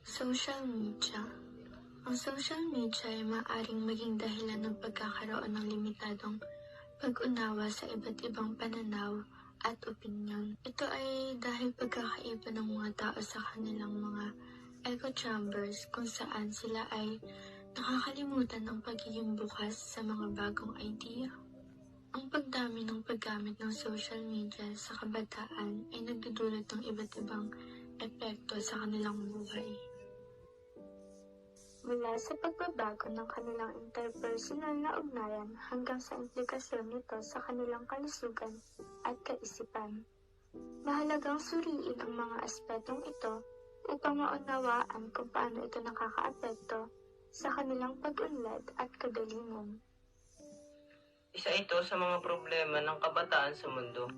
Social media. Ang social media ay maaaring maging dahilan ng pagkakaroon ng limitadong pag-unawa sa iba't ibang pananaw at opinyon. Ito ay dahil pagkakaiba ng mga tao sa kanilang mga echo chambers kung saan sila ay nakakalimutan ang pagiging bukas sa mga bagong idea. Ang pagdami ng paggamit ng social media sa kabataan ay nagdudulot ng iba't ibang epekto sa kanilang buhay. Mula sa pagbabago ng kanilang interpersonal na ugnayan hanggang sa implikasyon nito sa kanilang kalusugan at kaisipan. Mahalagang suriin ang mga aspetong ito upang maunawaan kung paano ito nakakaapekto sa kanilang pag-unlad at kagalingan. Isa ito sa mga problema ng kabataan sa mundo.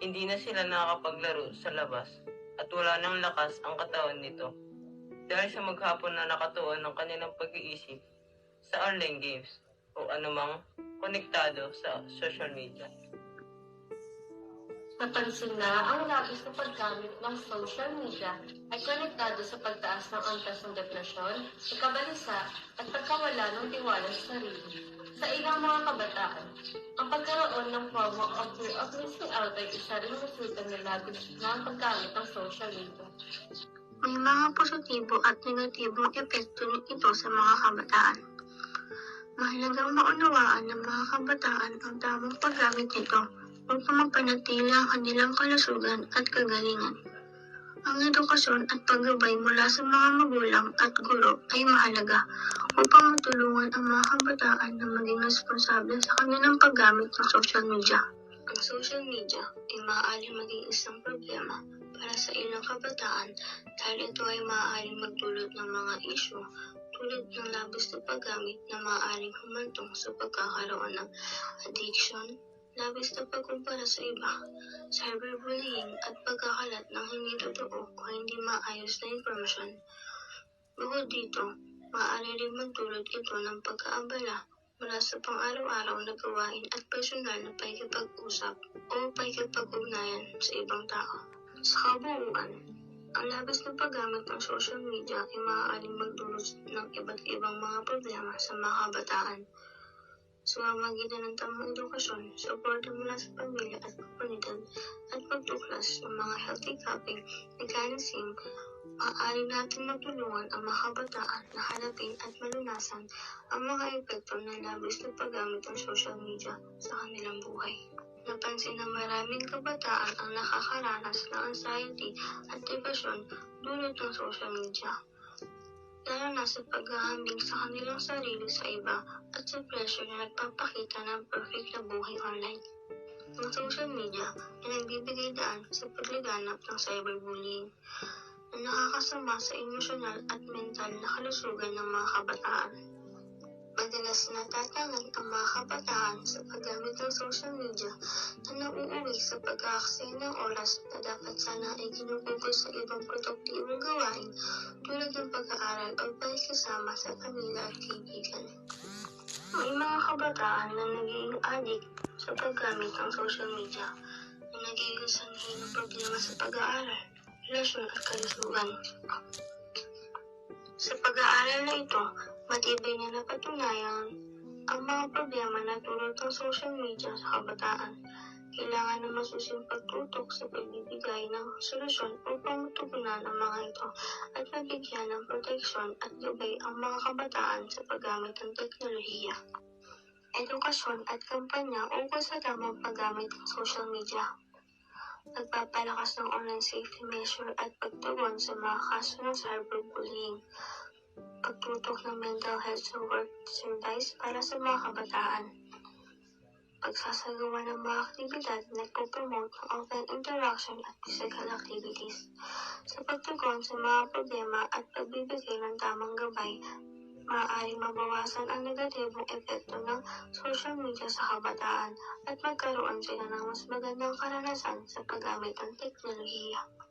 Hindi na sila nakakapaglaro sa labas at wala nang lakas ang katawan nito dahil sa maghapon na nakatuon ng kanilang pag-iisip sa online games o anumang konektado sa social media. Napansin na ang labis na paggamit ng social media ay konektado sa pagtaas ng antas ng depresyon, pagkabalisa at pagkawala ng tiwala sa sarili. Sa ilang mga kabataan, ang pagkaroon ng FOMO o fear of missing out ay isa rin resulta ng labis na paggamit ng social media. May mga positibo at negatibong epekto nito sa mga kabataan. Mahalagang maunawaan ng mga kabataan ang tamang paggamit nito upang mapanatili ang kanilang kalusugan at kagalingan. Ang edukasyon at paggabay mula sa mga magulang at guro ay mahalaga upang matulungan ang mga kabataan na maging responsable sa kanilang paggamit ng social media. Ang social media ay maaaring maging isang problema para sa ilang kabataan dahil ito ay maaaring magdulot ng mga isyu tulad ng labis na paggamit na maaaring humantong sa pagkakaroon ng addiction, labis na pagkumpara sa iba, cyberbullying at pagkakalat ng hindi totoo o hindi maayos na impormasyon. Bukod dito, maaari rin magdulot ito ng pagkaabala mula sa pang-araw-araw na gawain at personal na pakikipag-usap o pakikipag-ugnayan sa ibang tao. Sa kabuuan, ang labis na paggamit ng social media ay maaaring magdulot ng iba't ibang mga problema sa mga kabataan. Sa pamamagitan ng tamang edukasyon, suporta mula sa pamilya at komunidad, at pagtuklas ng mga healthy coping mechanism, maaari natin matulungan ang mga kabataan na harapin at malunasan ang mga epekto ng labis na paggamit ng social media sa kanilang buhay. Napansin na maraming kabataan ang nakakaranas ng anxiety at depresyon dulot ng social media, lalo na sa paghahambing sa kanilang sarili sa iba at sa pressure na nagpapakita ng perfect na buhay online. Ang social media ay nagbibigay daan sa pagliganap ng cyberbullying na nakakasama sa emosyonal at mental na kalusugan ng mga kabataan. Madalas natatangan ang mga kabataan sa paggamit ng social media na nauuwi sa pag-aaksaya ng oras na dapat sana ay ginugugol sa ibang produktibong gawain tulad ng pag-aaral o pakikisama sa pamilya at kaibigan. May mga kabataan na nagiging addict sa paggamit ng social media na nagiging sanhi ng problema sa pag-aaral, relasyon at kalusugan. Sa pag-aaral na ito, matibay na napatunayan ang mga problema na dulot ng social media sa kabataan. Kailangan na masusing pagtutok sa pagbibigay ng solusyon upang matugunan ang mga ito at mabigyan ng proteksyon at gabay ang mga kabataan sa paggamit ng teknolohiya, edukasyon at kampanya ukol sa tamang paggamit ng social media, pagpapalakas ng online safety measure at pagtugon sa mga kaso ng cyberbullying, pagtutok ng mental health sa work surveys para sa mga kabataan, pagsasagawa ng mga aktibidad na nagpo-promote ng offline interaction at physical activities. Sa pagtugon sa mga problema at pagbibigay ng tamang gabay, maaaring mabawasan ang negatibong epekto ng social media sa kabataan at magkaroon sila ng mas magandang karanasan sa paggamit ng teknolohiya.